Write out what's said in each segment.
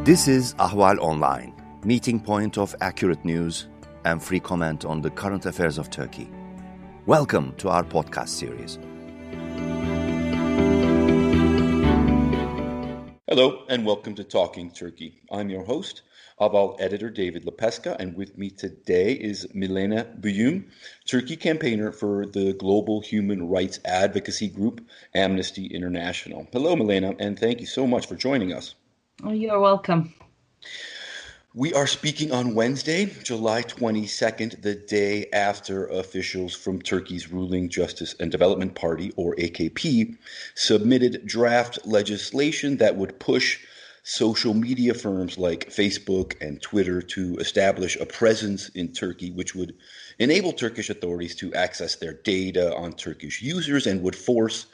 This is Ahval Online, meeting point of accurate news and free comment on the current affairs of Turkey. Welcome to our podcast series. Hello and welcome to Talking Turkey. I'm your host, Ahval editor David Lepeska, and with me today is Milena Buyum, Turkey campaigner for the global human rights advocacy group Amnesty International. Hello, Milena, and thank you so much for joining us. Oh, you're welcome. We are speaking on Wednesday, July 22nd, the day after officials from Turkey's ruling Justice and Development Party, or AKP, submitted draft legislation that would push social media firms like Facebook and Twitter to establish a presence in Turkey, which would enable Turkish authorities to access their data on Turkish users and would force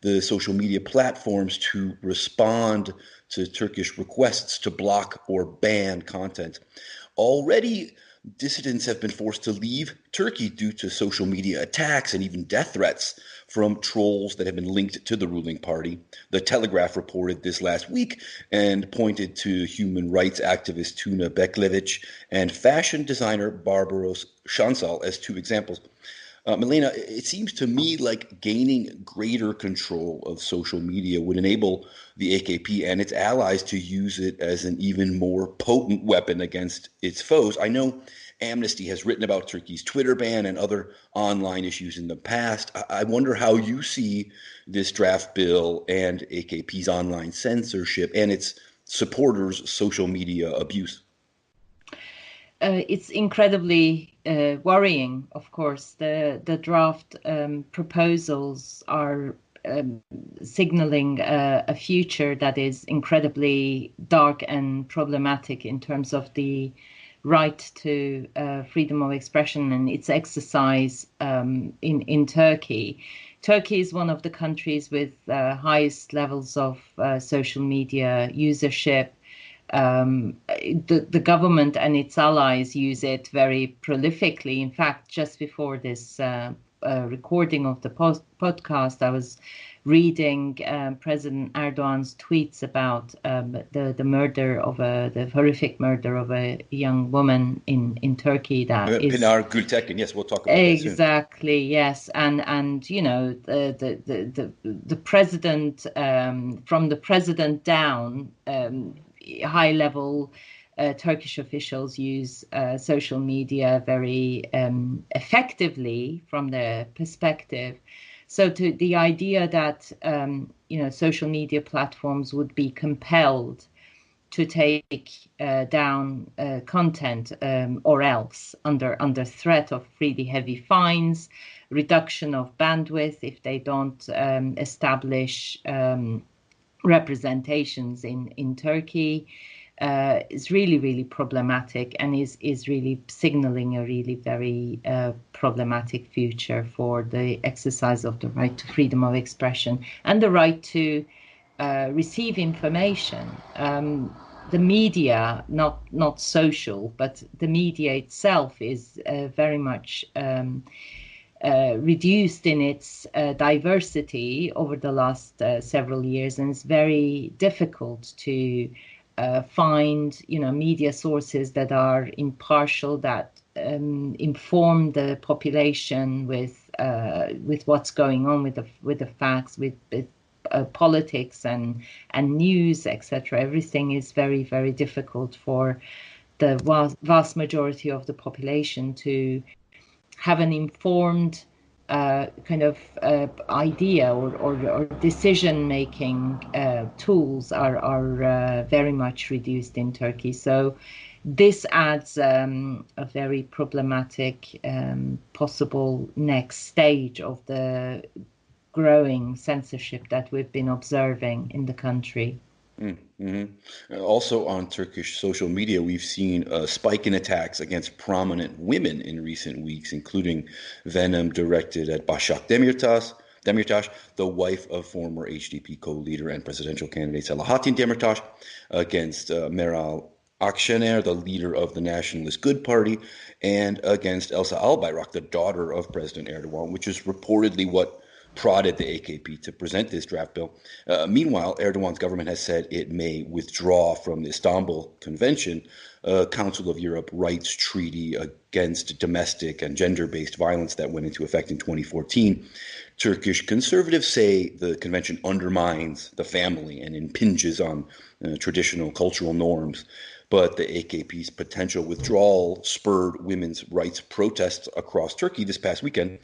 the social media platforms to respond to Turkish requests to block or ban content. Already, dissidents have been forced to leave Turkey due to social media attacks and even death threats from trolls that have been linked to the ruling party. The Telegraph reported this last week and pointed to human rights activist Tuna Beklevic and fashion designer Barbaros Shansal as two examples. Milena, it seems to me like gaining greater control of social media would enable the AKP and its allies to use it as an even more potent weapon against its foes. I know Amnesty has written about Turkey's Twitter ban and other online issues in the past. I wonder how you see this draft bill and AKP's online censorship and its supporters' social media abuse. It's incredibly worrying, of course. The draft proposals are signaling a future that is incredibly dark and problematic in terms of the right to freedom of expression and its exercise in Turkey. Turkey is one of the countries with highest levels of social media usership. The government and its allies use it very prolifically. In fact, just before this recording of the podcast, I was reading President Erdogan's tweets about the murder of the horrific murder of a young woman in Turkey. Pinar Gültekin. Yes, we'll talk about exactly. Yes, and you know the president from the president down. High-level Turkish officials use social media very effectively from their perspective. So the idea that social media platforms would be compelled to take down content or else under threat of really heavy fines, reduction of bandwidth if they don't establish representations in Turkey is really problematic and is really signaling a really very problematic future for the exercise of the right to freedom of expression and the right to receive information. The media, not social, but the media itself is very much reduced in its diversity over the last several years, and it's very difficult to find media sources that are impartial, that inform the population with what's going on with the facts, with politics and news, etc. Everything is very difficult for the vast majority of the population to have an informed idea or decision-making tools are very much reduced in Turkey. So this adds a very problematic possible next stage of the growing censorship that we've been observing in the country. Mm-hmm. Also on Turkish social media, we've seen a spike in attacks against prominent women in recent weeks, including venom directed at Başak Demirtas, the wife of former HDP co-leader and presidential candidate Selahattin Demirtas, against Meral Akşener, the leader of the Nationalist Good Party, and against Elsa Albayrak, the daughter of President Erdogan, which is reportedly what prodded the AKP to present this draft bill. Meanwhile, Erdogan's government has said it may withdraw from the Istanbul Convention, a Council of Europe rights treaty against domestic and gender-based violence that went into effect in 2014. Turkish conservatives say the convention undermines the family and impinges on traditional cultural norms. But the AKP's potential withdrawal spurred women's rights protests across Turkey this past weekend.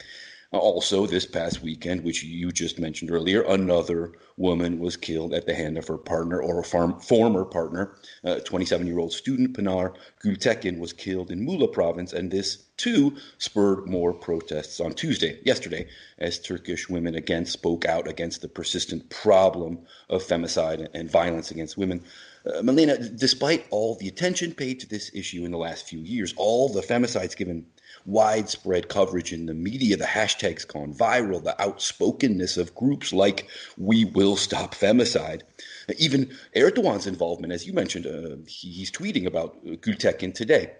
Also, this past weekend, which you just mentioned earlier, another woman was killed at the hand of her partner or former partner. 27-year-old student Pinar Gültekin was killed in Muğla province, and this too spurred more protests on yesterday, as Turkish women again spoke out against the persistent problem of femicide and violence against women. Milena, despite all the attention paid to this issue in the last few years, all the femicides given widespread coverage in the media, the hashtags gone viral, the outspokenness of groups like We Will Stop Femicide, even Erdogan's involvement, as you mentioned, he's tweeting about Gültekin today.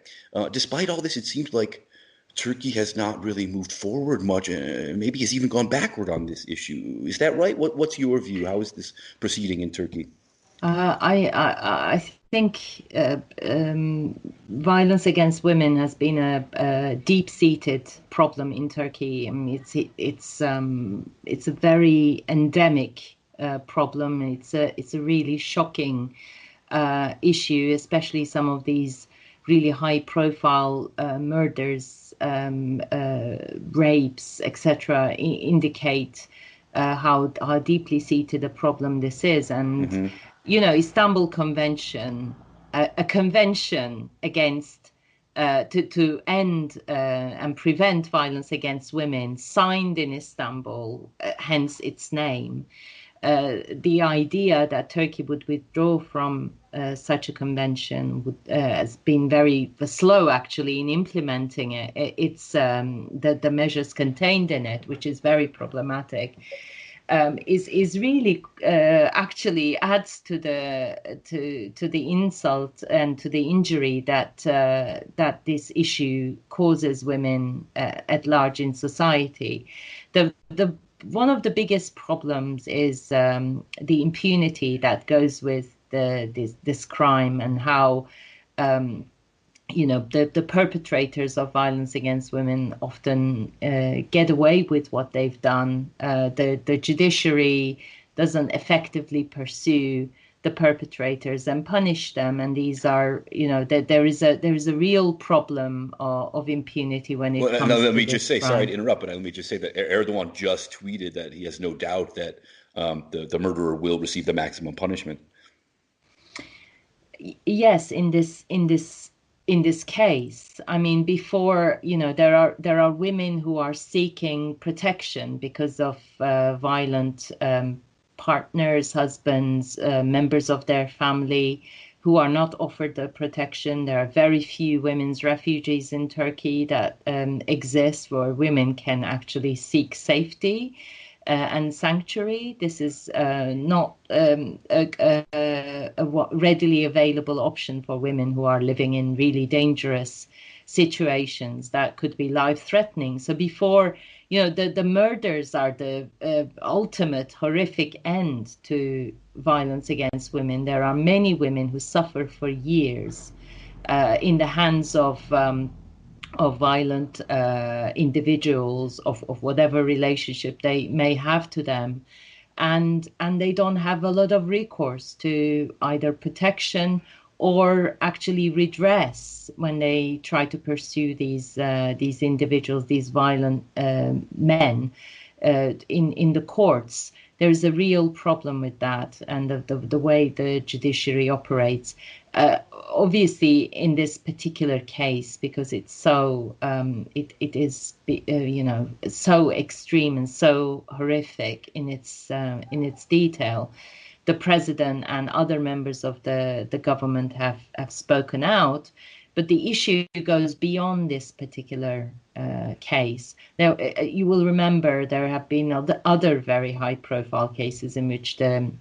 Despite all this, it seems like Turkey has not really moved forward much, maybe has even gone backward on this issue. Is that right? What's your view? How is this proceeding in Turkey? I think violence against women has been a deep-seated problem in Turkey. I mean, it's a very endemic problem. It's a really shocking issue, especially some of these really high-profile murders, rapes, etc., indicate how deeply seated a problem this is. And Istanbul Convention, a convention against to end and prevent violence against women, signed in Istanbul, hence its name. The idea that Turkey would withdraw from such a convention has been very slow, actually, in implementing it. It's the measures contained in it, which is very problematic. Is really actually adds to the insult and to the injury that this issue causes women at large in society. One of the biggest problems is the impunity that goes with this crime, and how the perpetrators of violence against women often get away with what they've done. The judiciary doesn't effectively pursue the perpetrators and punish them, and these are, there is a real problem of impunity when it comes to this crime. Let me just say, sorry to interrupt, but let me just say that Erdogan just tweeted that he has no doubt that the murderer will receive the maximum punishment. Yes, in this case, I mean, before, there are women who are seeking protection because of violent partners, husbands, members of their family who are not offered the protection. There are very few women's refugees in Turkey that exist where women can actually seek safety and sanctuary. This is not a readily available option for women who are living in really dangerous situations that could be life-threatening. So before, the murders are the ultimate horrific end to violence against women. There are many women who suffer for years in the hands of violent individuals of whatever relationship they may have to them, and they don't have a lot of recourse to either protection or actually redress when they try to pursue these individuals, these violent men in the courts. There's a real problem with that, and the way the judiciary operates. Obviously, in this particular case, because it's so it is so extreme and so horrific in its detail, the president and other members of the government have spoken out. But the issue goes beyond this particular case. Now, you will remember there have been other very high-profile cases in which the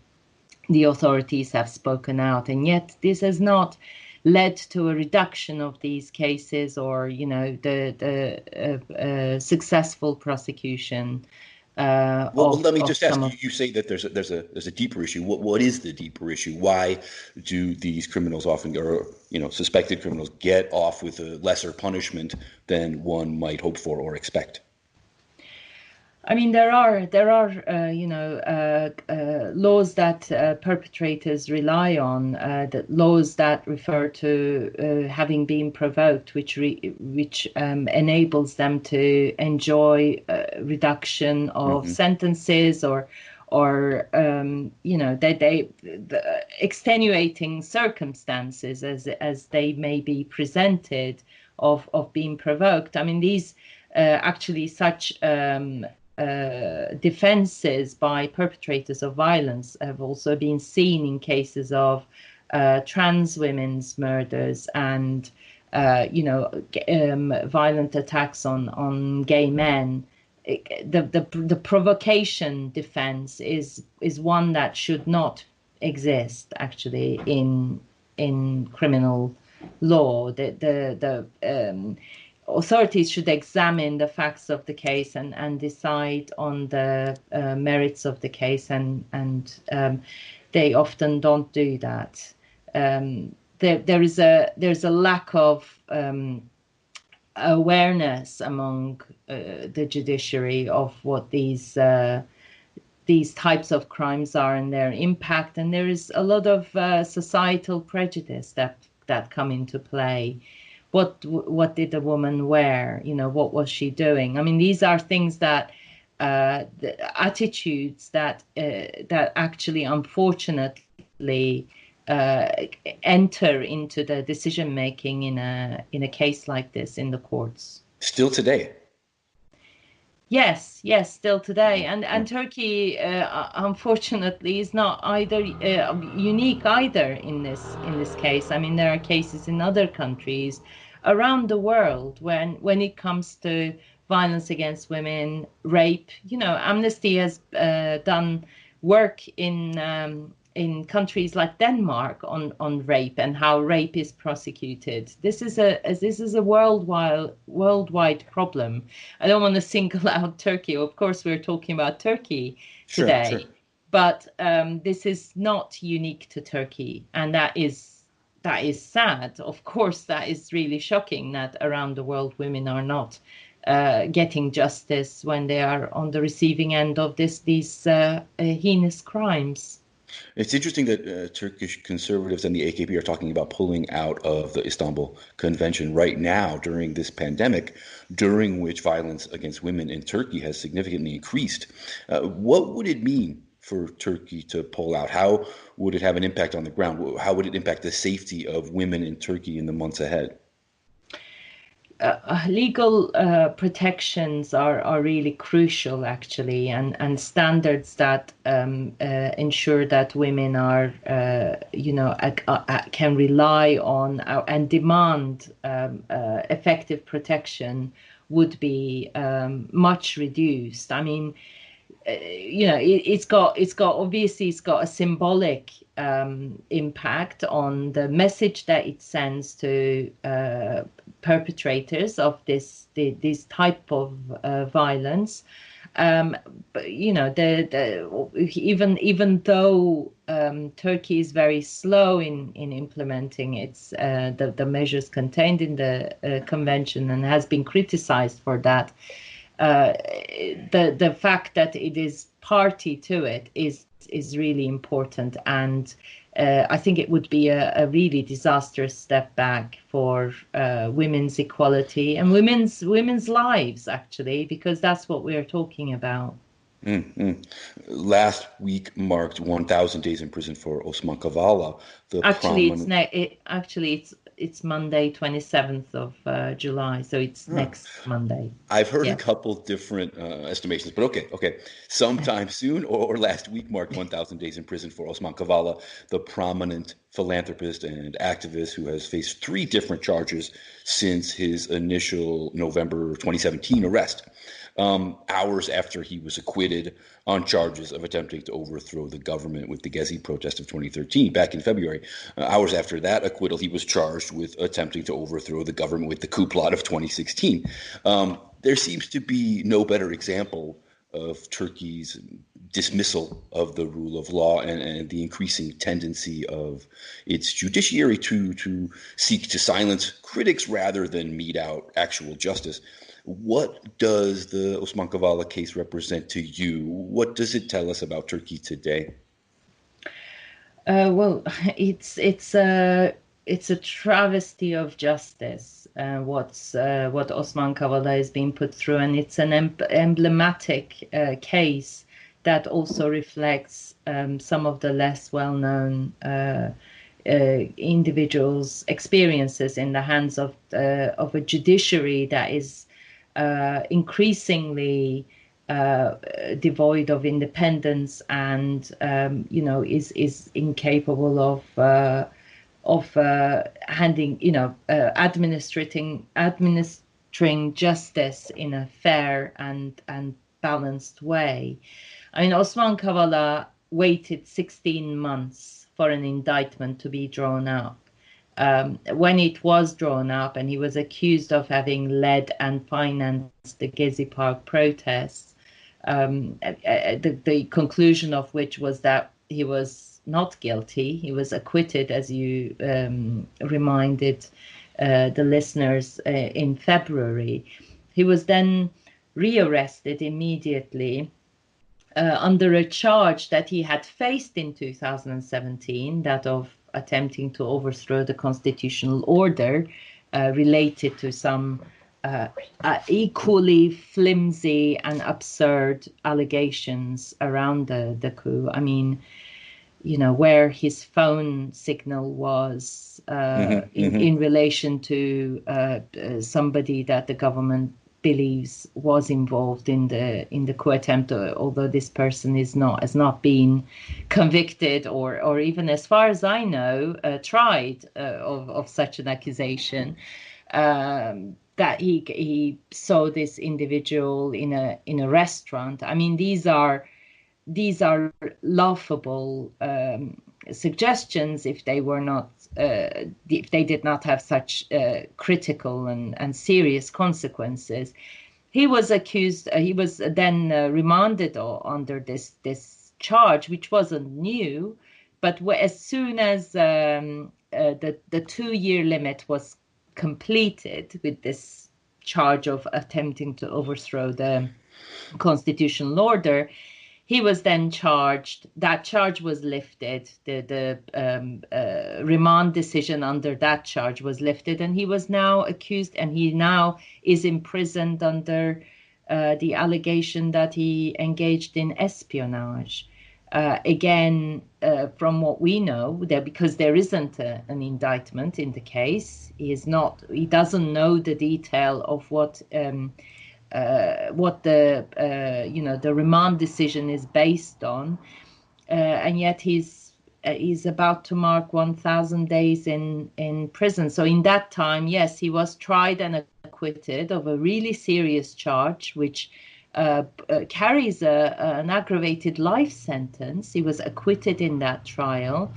authorities have spoken out, and yet this has not led to a reduction of these cases or, the successful prosecution Well, let me of just ask. some of. You say that there's a deeper issue. What is the deeper issue? Why do these criminals often, or suspected criminals, get off with a lesser punishment than one might hope for or expect? I mean, there are laws that perpetrators rely on, that laws that refer to having been provoked, which enables them to enjoy reduction of Hmm. sentences, or the extenuating circumstances as they may be presented of being provoked. I mean, these actually such defenses by perpetrators of violence have also been seen in cases of trans women's murders and violent attacks on gay men. The provocation defense is one that should not exist actually in criminal law. The authorities should examine the facts of the case and decide on the merits of the case, and they often don't do that. There's a lack of awareness among the judiciary of what these types of crimes are and their impact, and there is a lot of societal prejudice that come into play. What did the woman wear? What was she doing? I mean, these are things that the attitudes that actually, unfortunately, enter into the decision making in a case like this in the courts. Still today. Yes, still today, and Turkey, unfortunately, is not either unique either in this case. I mean, there are cases in other countries around the world when it comes to violence against women, rape. Amnesty has done work in countries like Denmark on rape and how rape is prosecuted. This is a worldwide problem. I don't want to single out Turkey. Of course, we're talking about Turkey Sure. today, but this is not unique to Turkey, and that is sad. Of course, that is really shocking that around the world women are not getting justice when they are on the receiving end of these heinous crimes. It's interesting that Turkish conservatives and the AKP are talking about pulling out of the Istanbul Convention right now during this pandemic, during which violence against women in Turkey has significantly increased. What would it mean for Turkey to pull out? How would it have an impact on the ground? How would it impact the safety of women in Turkey in the months ahead? Legal protections are really crucial, actually, and standards that ensure that women are, can rely on and demand effective protection would be much reduced. I mean, it's got obviously it's got a symbolic impact on the message that it sends to perpetrators of this type of violence. But even though Turkey is very slow in implementing the measures contained in the convention and has been criticized for that, the fact that it is party to it is really important, and I think it would be a really disastrous step back for women's equality and women's lives, actually, because that's what we're talking about. Mm-hmm. Last week marked 1,000 days in prison for Osman Kavala, the Actually, prominent. it's Monday, 27th of July, so it's Huh. next Monday. I've heard a Yeah. couple different estimations, but okay. Sometime soon or last week marked 1,000 days in prison for Osman Kavala, the prominent philanthropist and activist who has faced 3 different charges since his initial November 2017 arrest. Hours after he was acquitted on charges of attempting to overthrow the government with the Gezi protest of 2013, back in February. Hours after that acquittal, he was charged with attempting to overthrow the government with the coup plot of 2016. There seems to be no better example of Turkey's dismissal of the rule of law and the increasing tendency of its judiciary to seek to silence critics rather than mete out actual justice. What does the Osman Kavala case represent to you? What does it tell us about Turkey today? Well, it's a travesty of justice. What Osman Kavala has been put through, and it's an emblematic case that also reflects some of the less well-known individuals' experiences in the hands of a judiciary that is increasingly devoid of independence and is incapable of administering justice in a fair and balanced way. I mean, Osman Kavala waited 16 months for an indictment to be drawn up. When it was drawn up and he was accused of having led and financed the Gezi Park protests, the conclusion of which was that he was not guilty. He was acquitted, as you reminded the listeners in February. He was then rearrested immediately under a charge that he had faced in 2017, that of attempting to overthrow the constitutional order related to some equally flimsy and absurd allegations around the coup. I mean, where his phone signal was in relation to somebody that the government believes was involved in the coup attempt, although this person has not been convicted or even, as far as I know, tried of such an accusation. That he saw this individual in a restaurant. I mean, these are laughable suggestions if they were not if they did not have such critical and serious consequences. He was accused. He was then remanded under this charge, which wasn't new, but as soon as the 2-year limit was completed with this charge of attempting to overthrow the constitutional order, he was then charged. That charge was lifted. The remand decision under that charge was lifted, and he was now accused, and he now is imprisoned under the allegation that he engaged in espionage. Again, from what we know, because there isn't an indictment in the case, he doesn't know the detail of what the remand decision is based on, and yet he's about to mark 1,000 days in prison. So in that time, yes, he was tried and acquitted of a really serious charge, which carries an aggravated life sentence. He was acquitted in that trial.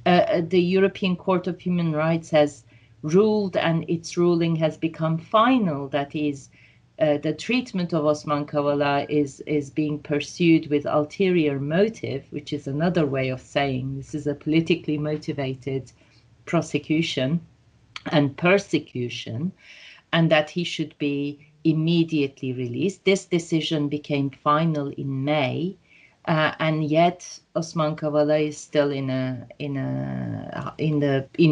The European Court of Human Rights has ruled, and its ruling has become final, that is, the treatment of Osman Kavala is being pursued with ulterior motive, which is another way of saying this is a politically motivated prosecution and persecution, and that he should be immediately released. This decision became final in May, and yet Osman Kavala is still in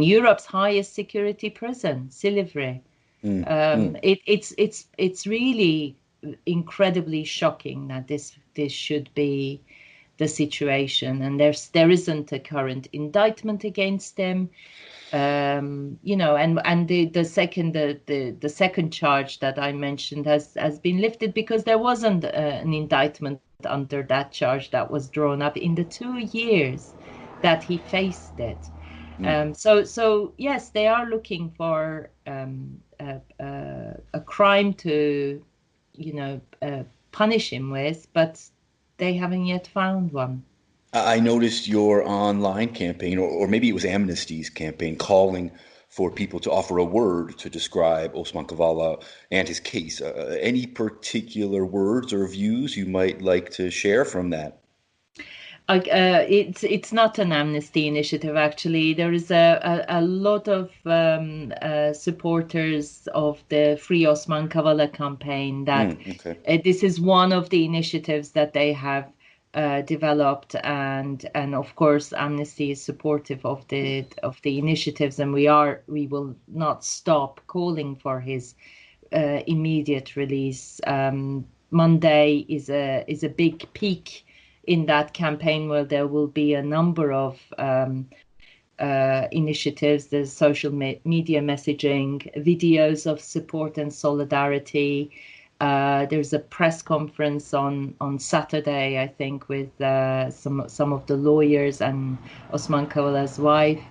Europe's highest security prison, Silivri. It's really incredibly shocking that this should be the situation, and there isn't a current indictment against him. And the second charge that I mentioned has been lifted because there wasn't an indictment under that charge that was drawn up in the 2 years that he faced it. So yes, they are looking for a crime to punish him with, but they haven't yet found one. I noticed your online campaign, or maybe it was Amnesty's campaign, calling for people to offer a word to describe Osman Kavala and his case. Any particular words or views you might like to share from that? It's not an amnesty initiative, actually. There is a lot of supporters of the Free Osman Kavala campaign that Okay. this is one of the initiatives that they have developed, and of course Amnesty is supportive of the initiatives, and we will not stop calling for his immediate release. Monday is a big peak in that campaign, where there will be a number of initiatives. There's social media messaging, videos of support and solidarity. There's a press conference on Saturday, I think, with some of the lawyers and Osman Kawala's wife.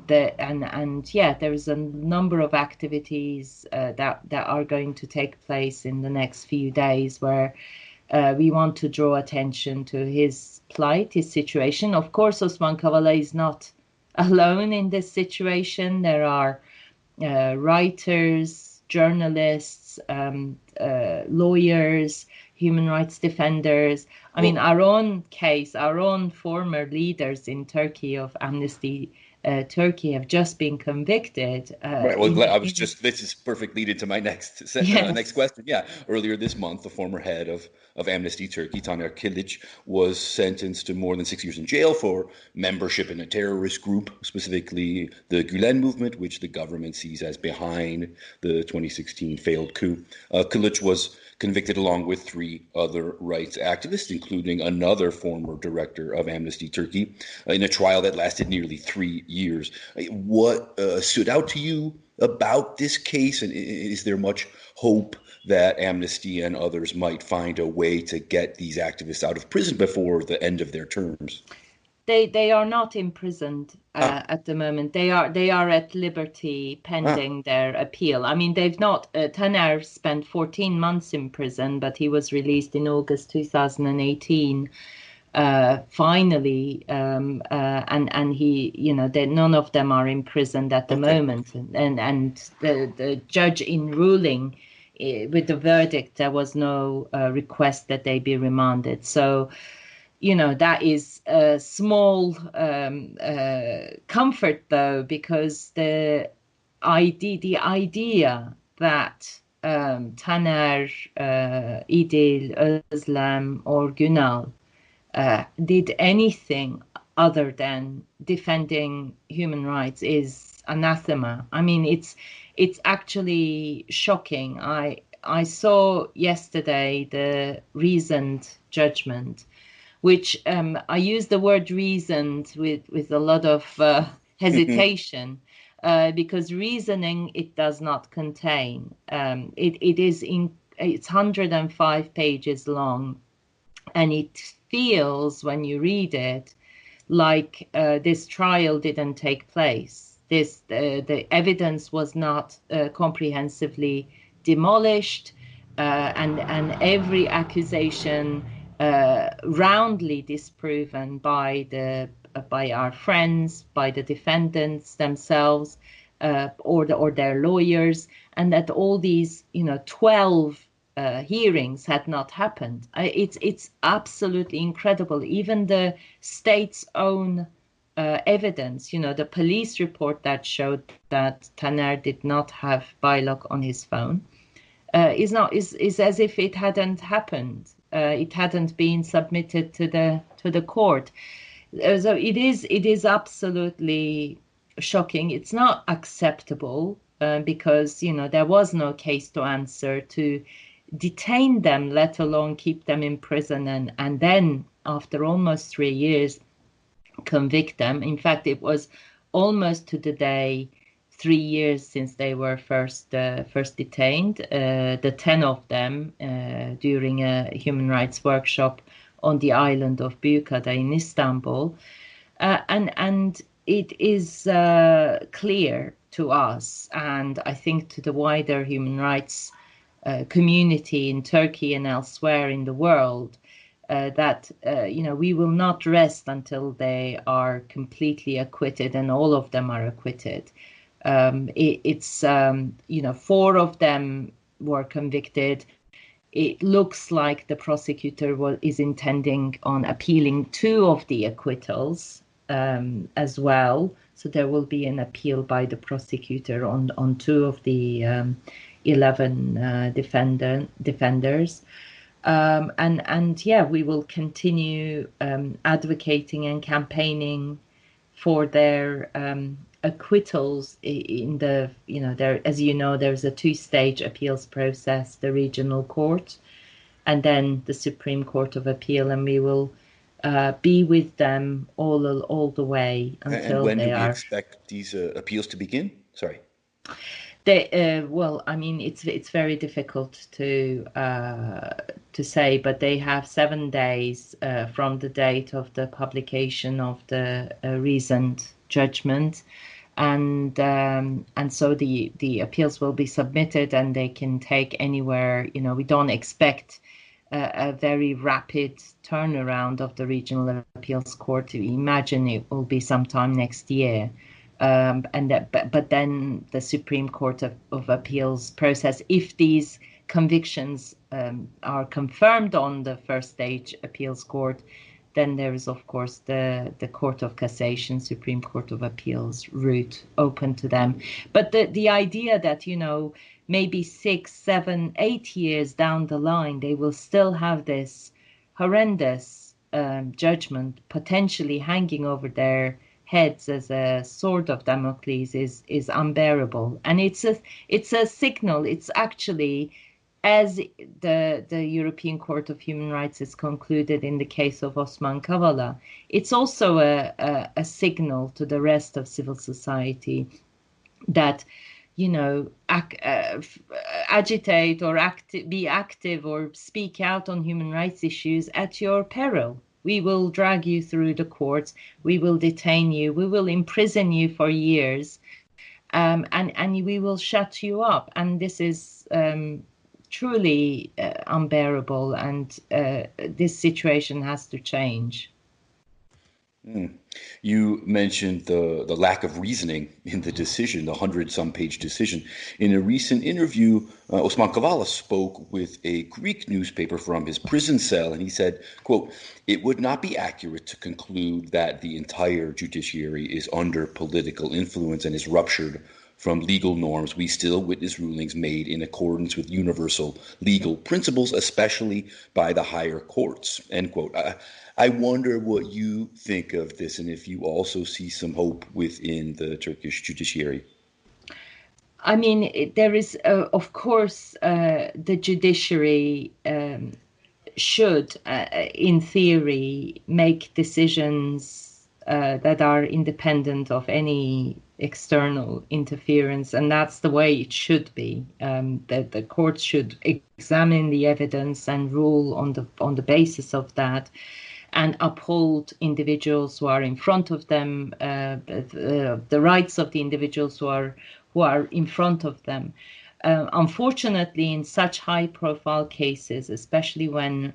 There is a number of activities that are going to take place in the next few days, where we want to draw attention to his plight, his situation. Of course, Osman Kavala is not alone in this situation. There are writers, journalists, lawyers, human rights defenders. I mean, our own case, our own former leaders in Turkey of Amnesty Turkey have just been convicted. Right. Well, this is perfect lead into my next question. Yeah. Earlier this month, the former head of Amnesty Turkey, Taner Kilic, was sentenced to more than 6 years in jail for membership in a terrorist group, specifically the Gülen movement, which the government sees as behind the 2016 failed coup. Kilic was convicted along with 3 other rights activists, including another former director of Amnesty Turkey, in a trial that lasted nearly 3 years. What stood out to you about this case, and is there much hope that Amnesty and others might find a way to get these activists out of prison before the end of their terms? They are not imprisoned at the moment. They are at liberty pending their appeal. I mean, they've not. Taner spent 14 months in prison, but he was released in August 2018. Finally, and he, none of them are imprisoned at the moment. And the judge, in ruling with the verdict, there was no request that they be remanded. So, that is a small comfort, though, because the idea that Taner, İdil, Özlem, or Günal did anything other than defending human rights is anathema. I mean, it's actually shocking. I saw yesterday the reasoned judgment, which I use the word reasoned with a lot of hesitation, because reasoning it does not contain. It's 105 pages long, and it feels, when you read it, like this trial didn't take place. The evidence was not comprehensively demolished, and every accusation roundly disproven by our friends, by the defendants themselves, or their lawyers, and that all these 12 hearings had not happened. It's absolutely incredible. Even the state's own evidence, the police report that showed that Taner did not have bylock on his phone, is as if it hadn't happened. It hadn't been submitted to the court. So it is absolutely shocking. It's not acceptable, because there was no case to answer to detain them, let alone keep them in prison, and then after almost 3 years convict them. In fact, it was almost to the day 3 years since they were first detained. The 10 of them during a human rights workshop on the island of Büyükada in Istanbul, and it is clear to us, and I think to the wider human rights community in Turkey and elsewhere in the world, that we will not rest until they are completely acquitted, and all of them are acquitted. It's 4 of them were convicted. It looks like the prosecutor is intending on appealing 2 of the acquittals as well. So there will be an appeal by the prosecutor on 2 of the 11 defenders. We will continue advocating and campaigning for their acquittals in the, there, as you know, there's a 2-stage appeals process, the regional court and then the Supreme Court of Appeal, and we will be with them all the way until when they do we are. expect these appeals to begin? Sorry. It's very difficult to say, but they have 7 days from the date of the publication of the recent judgment, and so the appeals will be submitted, and they can take anywhere. We don't expect a very rapid turnaround of the regional appeals court. We imagine it will be sometime next year. But then the Supreme Court of Appeals process, if these convictions are confirmed on the 1st-stage appeals court, then there is, of course, the Court of Cassation, Supreme Court of Appeals route open to them. But the idea that, maybe 6, 7, 8 years down the line, they will still have this horrendous judgment potentially hanging over their heads as a sword of Damocles is unbearable, and it's a signal. It's actually, as the European Court of Human Rights has concluded in the case of Osman Kawada, it's also a signal to the rest of civil society that agitate or be active or speak out on human rights issues at your peril. We will drag you through the courts. We will detain you. We will imprison you for years, and we will shut you up. And this is truly unbearable. And this situation has to change. You mentioned the lack of reasoning in the decision, the 100-some page decision. In a recent interview, Osman Kawada spoke with a Greek newspaper from his prison cell, and he said, quote, "It would not be accurate to conclude that the entire judiciary is under political influence and is ruptured from legal norms. We still witness rulings made in accordance with universal legal principles, especially by the higher courts," end quote. I wonder what you think of this, and if you also see some hope within the Turkish judiciary. I mean, there is, of course, the judiciary should, in theory, make decisions that are independent of any external interference, and that's the way it should be. That the courts should examine the evidence and rule on the basis of that, and uphold individuals who are in front of them, the rights of the individuals who are in front of them. Unfortunately, in such high-profile cases, especially when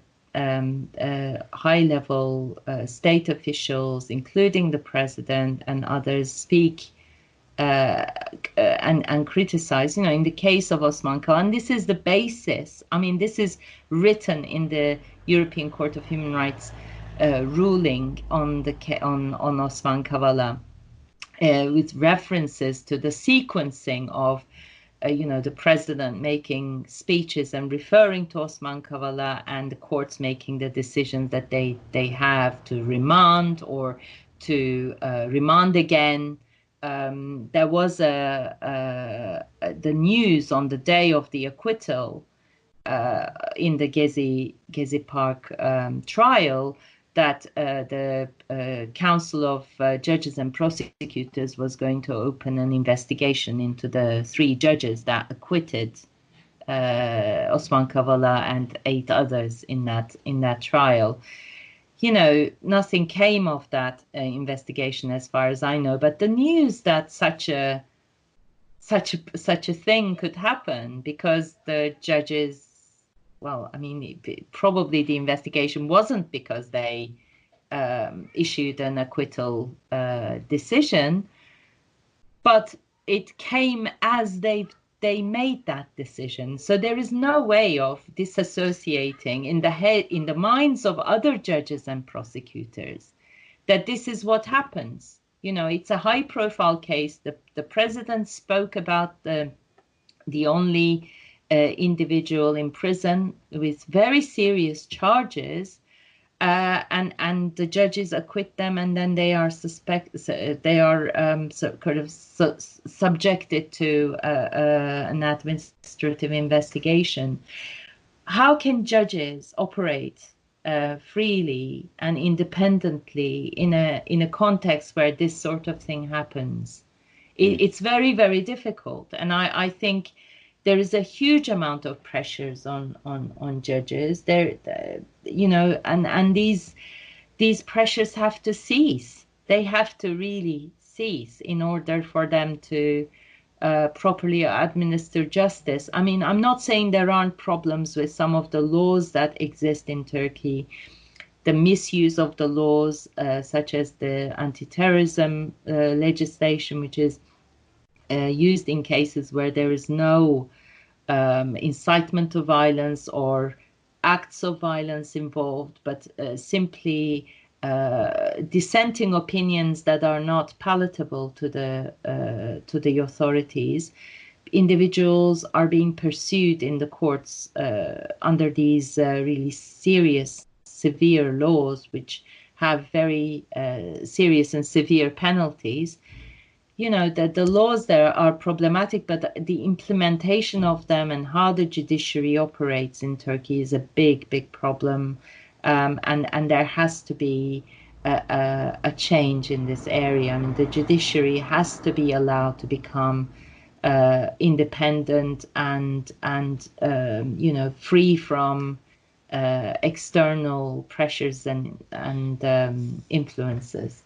high-level state officials, including the president and others, speak and criticize, in the case of Osman Kawada, and this is the basis. I mean, this is written in the European Court of Human Rights ruling on Osman Kawada, with references to the sequencing of the president making speeches and referring to Osman Kawada, and the courts making the decision that they have to remand or to remand again. There was the news on the day of the acquittal in the Gezi Park trial that the Council of Judges and Prosecutors was going to open an investigation into the 3 judges that acquitted Osman Kawada and 8 others in that trial. Nothing came of that investigation, as far as I know. But the news that such a thing could happen, because the judges well, I mean, probably the investigation wasn't because they issued an acquittal decision, but it came as they made that decision. So there is no way of disassociating in the minds of other judges and prosecutors that this is what happens. You know, it's a high-profile case. The president spoke about the only individual in prison with very serious charges, and the judges acquit them, and then they are subjected to an administrative investigation. How can judges operate freely and independently in a context where this sort of thing happens? It's very, very difficult, and I think there is a huge amount of pressures on judges there, you know, and these pressures have to cease. They have to really cease in order for them to properly administer justice. I mean, I'm not saying there aren't problems with some of the laws that exist in Turkey, the misuse of the laws, such as the anti-terrorism legislation, which is used in cases where there is no incitement to violence or acts of violence involved, but simply dissenting opinions that are not palatable to the authorities. Individuals are being pursued in the courts under these really serious, severe laws, which have very serious and severe penalties. You know, that the laws there are problematic, but the implementation of them and how the judiciary operates in Turkey is a big, big problem. And there has to be a change in this area. I mean, the judiciary has to be allowed to become independent and you know, free from external pressures and influences.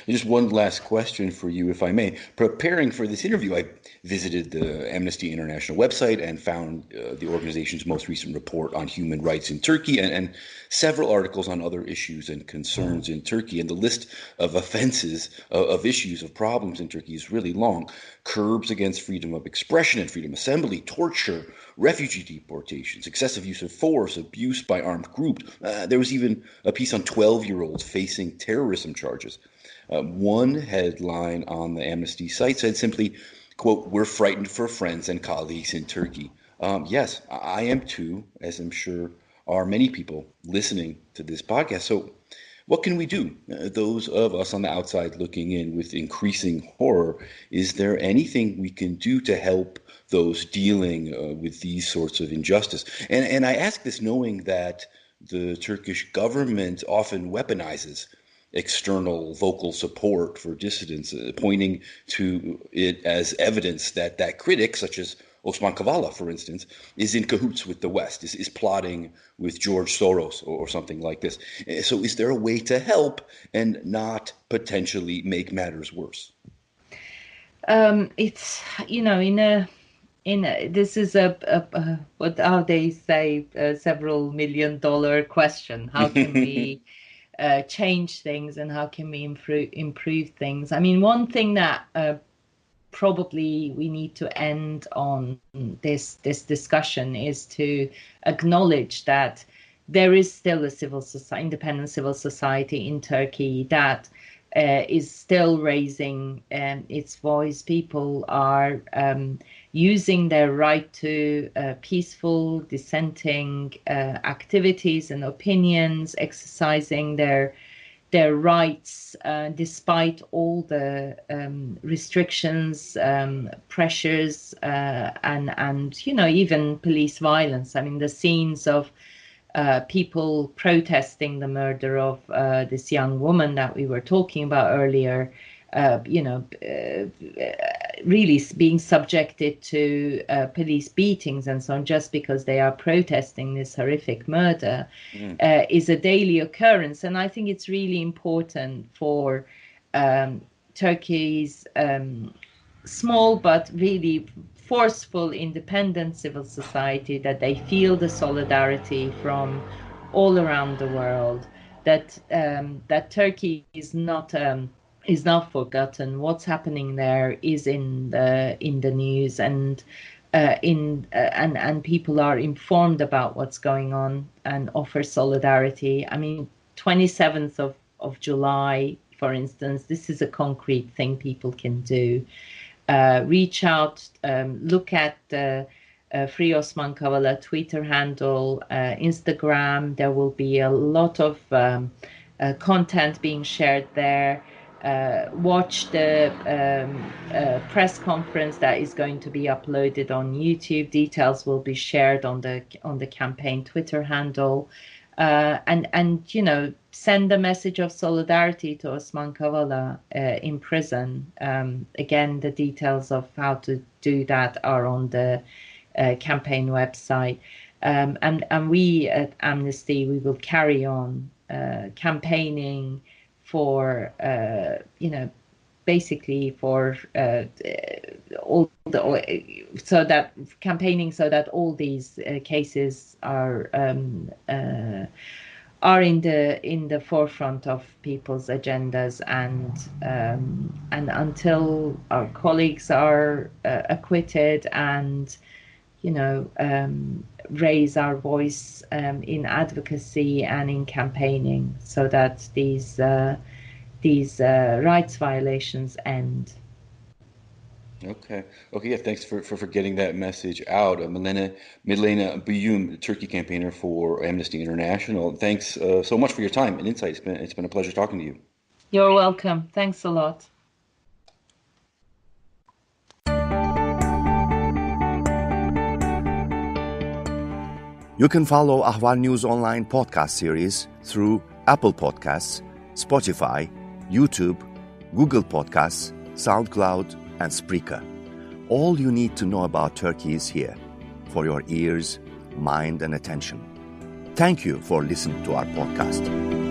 Just one last question for you, if I may. Preparing for this interview, I visited the Amnesty International website and found the organization's most recent report on human rights in Turkey and several articles on other issues and concerns in Turkey. And the list of offenses, of issues, of problems in Turkey is really long. Curbs against freedom of expression and freedom of assembly, torture, refugee deportations, excessive use of force, abuse by armed groups. There was even a piece on 12-year-olds facing terrorism charges. One headline on the Amnesty site said simply, quote, "We're frightened for friends and colleagues in Turkey." Yes, I am too, as I'm sure are many people listening to this podcast. So what can we do? Those of us on the outside looking in with increasing horror, is there anything we can do to help those dealing with these sorts of injustice? And I ask this knowing that the Turkish government often weaponizes external vocal support for dissidents, pointing to it as evidence that critics, such as Osman Kawada, for instance, is in cahoots with the West, is plotting with George Soros or something like this. So is there a way to help and not potentially make matters worse? It's, you know, this is how they say, several $1 million question. How can we change things, and how can we improve things? I mean, one thing that probably we need to end on this discussion is to acknowledge that there is still a independent civil society in Turkey that is still raising its voice. People are using their right to peaceful dissenting activities and opinions, exercising their rights despite all the restrictions, pressures, and you know, even police violence. I mean, the scenes of people protesting the murder of this young woman that we were talking about earlier, you know, really being subjected to police beatings and so on, just because they are protesting this horrific murder, is a daily occurrence. And I think it's really important for Turkey's small but really forceful independent civil society, that they feel the solidarity from all around the world, that that Turkey is not forgotten. What's happening there is in the news, and and people are informed about what's going on and offer solidarity. I mean, 27th of July, for instance, this is a concrete thing people can do. Reach out, look at the Free Osman Kawada Twitter handle, Instagram. There will be a lot of content being shared there. Watch the press conference that is going to be uploaded on YouTube. Details will be shared on the campaign Twitter handle. And send a message of solidarity to Osman Kavala in prison. Again, the details of how to do that are on the campaign website. And we at Amnesty, we will carry on campaigning for, basically for so that all these cases are in the forefront of people's agendas, and until our colleagues are acquitted, and raise our voice in advocacy and in campaigning, so that these rights violations end. Okay. Yeah. Thanks for getting that message out. Milena Buyum, Turkey campaigner for Amnesty International. Thanks so much for your time and insight. It's been a pleasure talking to you. You're welcome. Thanks a lot. You can follow Ahval News Online podcast series through Apple Podcasts, Spotify, YouTube, Google Podcasts, SoundCloud, and Spreaker. All you need to know about Turkey is here, for your ears, mind, and attention. Thank you for listening to our podcast.